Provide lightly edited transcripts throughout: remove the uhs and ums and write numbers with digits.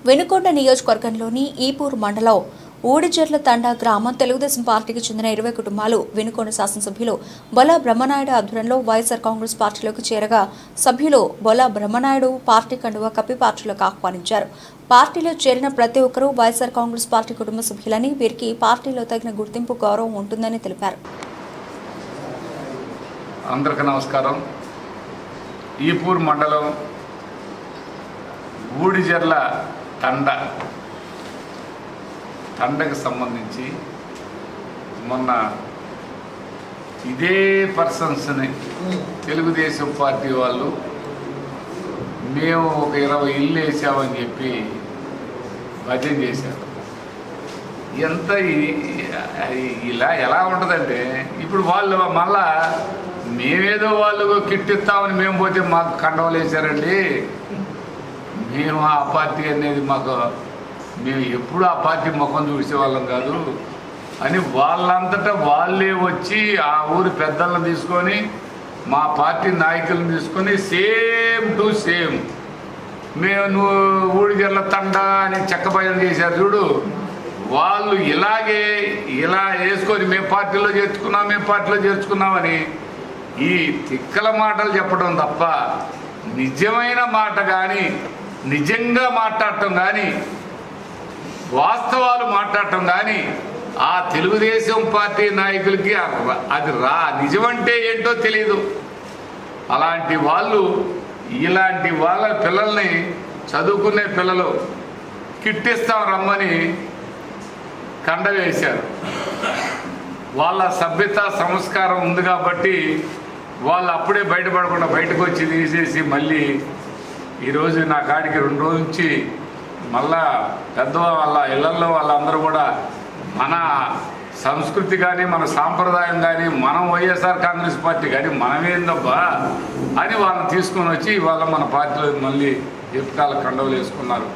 వెనుకొండ నియోజకవర్గంలోని ఈపూర్ మండలం ఊడిచెర్ల తండా గ్రామం తెలుగుదేశం పార్టీకి చెందిన 20 కుటుంబాలు వెనుకొండ శాసనసభ్యులు బొల్ల బ్రహ్మనాయుడు ఆధ్వర్యంలో వైఎస్ఆర్ కాంగ్రెస్ పార్టీలోకి చేరగా సభ్యులు బొల్ల బ్రహ్మనాయుడు పార్టీ కండువా కప్పి పార్టీలోకి ఆహ్వానించారు. పార్టీలో చేరిన ప్రతి ఒక్కరూ వైఎస్ఆర్ కాంగ్రెస్ పార్టీ కుటుంబ సభ్యులని, వీరికి పార్టీలో తగిన గుర్తింపు గౌరవం ఉంటుందని తెలిపారు. అందరికీ నమస్కారం. ఈపూర్ మండలం ఊడిచెర్ల తండకు సంబంధించి మొన్న ఇదే పర్సన్స్ని తెలుగుదేశం పార్టీ వాళ్ళు మేము ఒక 20 ఇళ్ళు వేసామని చెప్పి భజన చేశారు. ఎంత ఇలా ఎలా ఉంటుందంటే, ఇప్పుడు వాళ్ళు మళ్ళా మేమేదో వాళ్ళు కిట్టిస్తామని మేము పోతే మాకు కండవలు వేశారండి, మేము ఆ పార్టీ అనేది మేము ఎప్పుడు ఆ పార్టీ ముఖం చూసేవాళ్ళం కాదు అని వాళ్ళంతటా వాళ్ళే వచ్చి ఆ ఊరి పెద్దలను తీసుకొని మా పార్టీ నాయకులను తీసుకొని సేమ్ టు సేమ్ మేము ఊడిచెర్ల తండా అని చెక్కబయలు చేశారు చూడు, వాళ్ళు ఇలా వేసుకొని మేము పార్టీలో చేర్చుకున్నామని ఈ తిక్కల మాటలు చెప్పడం తప్ప నిజమైన మాట కానీ, నిజంగా మాట్లాడటం కానీ, వాస్తవాలు మాట్లాడటం కానీ ఆ తెలుగుదేశం పార్టీ నాయకులకి అది నిజమంటే ఏంటో తెలియదు. అలాంటి వాళ్ళు ఇలాంటి వాళ్ళ పిల్లల్ని, చదువుకునే పిల్లలు కిట్టిస్తాం రమ్మని కండ వేశారు. వాళ్ళ సభ్యత సంస్కారం ఉంది కాబట్టి వాళ్ళు అప్పుడే బయటపడకుండా బయటకు వచ్చి తీసేసి మళ్ళీ ఈరోజు నా కాడికి 2 రోజుల నుంచి మళ్ళా వాళ్ళ ఇళ్లలో వాళ్ళందరూ కూడా మన సంస్కృతి కానీ, మన సాంప్రదాయం కానీ, మనం వైఎస్ఆర్ కాంగ్రెస్ పార్టీ కానీ మనమేందబ్బా అని వాళ్ళని తీసుకొని వచ్చి ఇవాళ మన పార్టీలో మళ్ళీ ఎప్పుకాల కండవలు వేసుకున్నారు.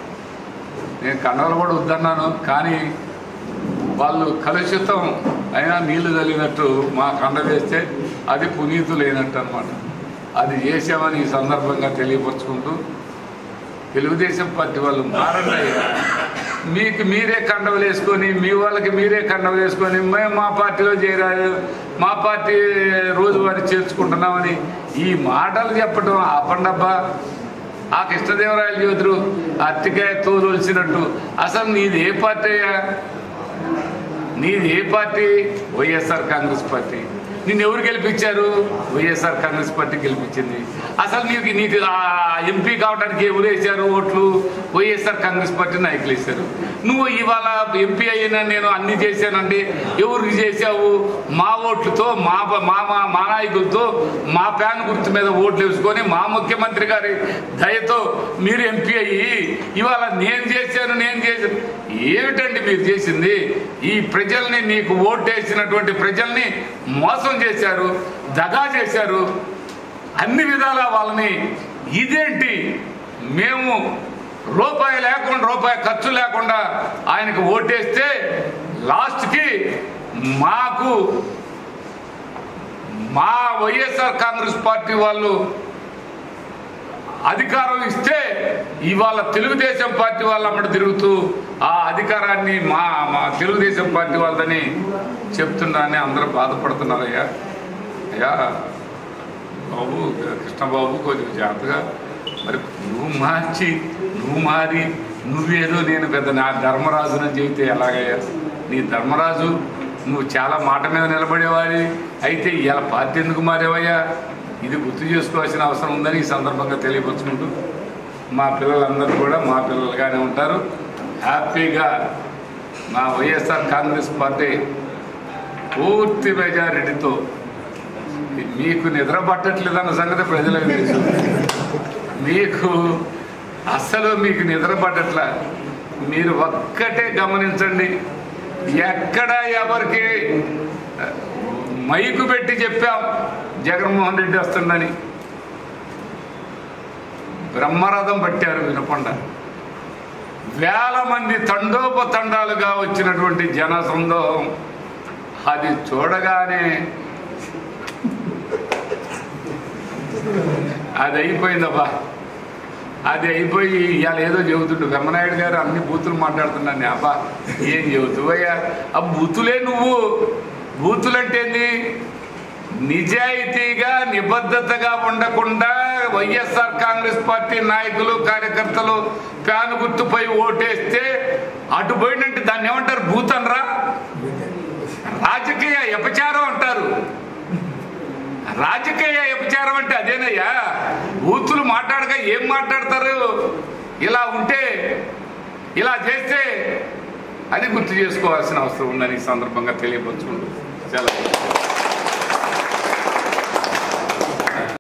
నేను కండవలు కూడా వద్దన్నాను, కానీ వాళ్ళు కలుషితం అయినా నీళ్లు చల్లినట్టు మా కండ వేస్తే అది పునీతులైనట్టు అనమాట. అది చేసామని ఈ సందర్భంగా తెలియపరుచుకుంటూ, తెలుగుదేశం పార్టీ వాళ్ళు మారండి, మీకు మీరే కండవలు వేసుకొని, మీ వాళ్ళకి మీరే కండవలు వేసుకొని మేము మా పార్టీలో చేరాలి, మా పార్టీ రోజువారీ చేర్చుకుంటున్నామని ఈ మాటలు చెప్పడం ఆపండబ్బా. ఆ కృష్ణదేవరాయలు జ్యోతులు అట్టికాయ తోలుసినట్టు అసలు నీది ఏ పార్టీ? నీది ఏ పార్టీ? వైఎస్ఆర్ కాంగ్రెస్ పార్టీ. నిన్ను ఎవరు గెలిపించారు? వైఎస్ఆర్ కాంగ్రెస్ పార్టీ గెలిపించింది. అసలు నీకు ఎంపీ కావడానికి ఎవరు వేశారు ఓట్లు? వైఎస్ఆర్ కాంగ్రెస్ పార్టీ నాయకులు వేశారు. నువ్వు ఇవాళ ఎంపీ అయినా నేను అన్ని చేశానండి, ఎవరికి చేశావు? మా ఓట్లతో, మా నాయకులతో, మా ప్యాన్ గుర్తు మీద ఓట్లు వేసుకొని మా ముఖ్యమంత్రి గారి దయతో మీరు ఎంపీ అయ్యి ఇవాళ నేను చేశాను ఏమిటండి మీరు చేసింది? ఈ ప్రజల్ని, నీకు ఓటు వేసినటువంటి ప్రజల్ని మోసం చేశారు, దగా చేశారు, అన్ని విధాల వాళ్ళని. ఇదేంటి? మేము రూపాయి ఖర్చు లేకుండా ఆయనకు ఓటేస్తే లాస్ట్కి మా వైఎస్ఆర్ కాంగ్రెస్ పార్టీ వాళ్ళు అధికారం ఇస్తే ఇవాళ తెలుగుదేశం పార్టీ వాళ్ళ అమ్మడి తిరుగుతూ ఆ అధికారాన్ని మా తెలుగుదేశం పార్టీ వాళ్ళని చెప్తున్నారని అందరూ బాధపడుతున్నారు. అయ్యా బాబు, కృష్ణబాబు కొద్దిగా జాగ్రత్తగా, మరి నువ్వు మారి నువ్వేదో నేను పెద్ద నా ధర్మరాజుని చెబితే ఎలాగయ్యా? నీ ధర్మరాజు, నువ్వు చాలా మాట మీద నిలబడేవాడి అయితే ఇలా పార్టీ ఎందుకు మారేవయ్యా? ఇది గుర్తు చేసుకోవాల్సిన అవసరం ఉందని ఈ సందర్భంగా తెలియపరుచుకుంటూ, మా పిల్లలందరూ కూడా మా పిల్లలుగానే ఉంటారు. హ్యాపీగా మా వైఎస్ఆర్ కాంగ్రెస్ పార్టీ పూర్తి మెజారిటీతో మీకు నిద్ర పట్టట్లేదన్న సంగతి ప్రజలకు తెలుసు. మీకు నిద్ర పట్టట్లా. మీరు ఒక్కటే గమనించండి, ఎక్కడ ఎవరికి మైకు పెట్టి చెప్పాం జగన్మోహన్ రెడ్డి వస్తుందని, బ్రహ్మరథం పట్టారు వినకుండా. వేల మంది తండోపతండాలుగా వచ్చినటువంటి జన సందోహం అది చూడగానే అది అయిపోయిందబ్బా. అది అయిపోయి ఇవాళ ఏదో చెబుతుండు బ్రహ్మనాయుడు గారు అన్ని బూతులు మాట్లాడుతున్నాను. అబ్బా ఏం చెబుతువయ్యా? ఆ బూతులే నువ్వు. బూతులంటే ఏంది? నిజాయితీగా నిబద్ధతగా ఉండకుండా వైఎస్ఆర్ కాంగ్రెస్ పార్టీ నాయకులు కార్యకర్తలు ఫ్యాన్ గుర్తుపై ఓటేస్తే అటు పోయినంటే దాన్ని ఏమంటారు? బూత్ అనరా? రాజకీయ వ్యభిచారం అంటారు. రాజకీయ వ్యభిచారం అంటే అదేనయ్యా. బూతులు మాట్లాడగా ఏం మాట్లాడతారు? ఇలా ఉంటే, ఇలా చేస్తే అది గుర్తు చేసుకోవాల్సిన అవసరం ఉందని ఈ సందర్భంగా తెలియపరుచుకుంటూ చాలా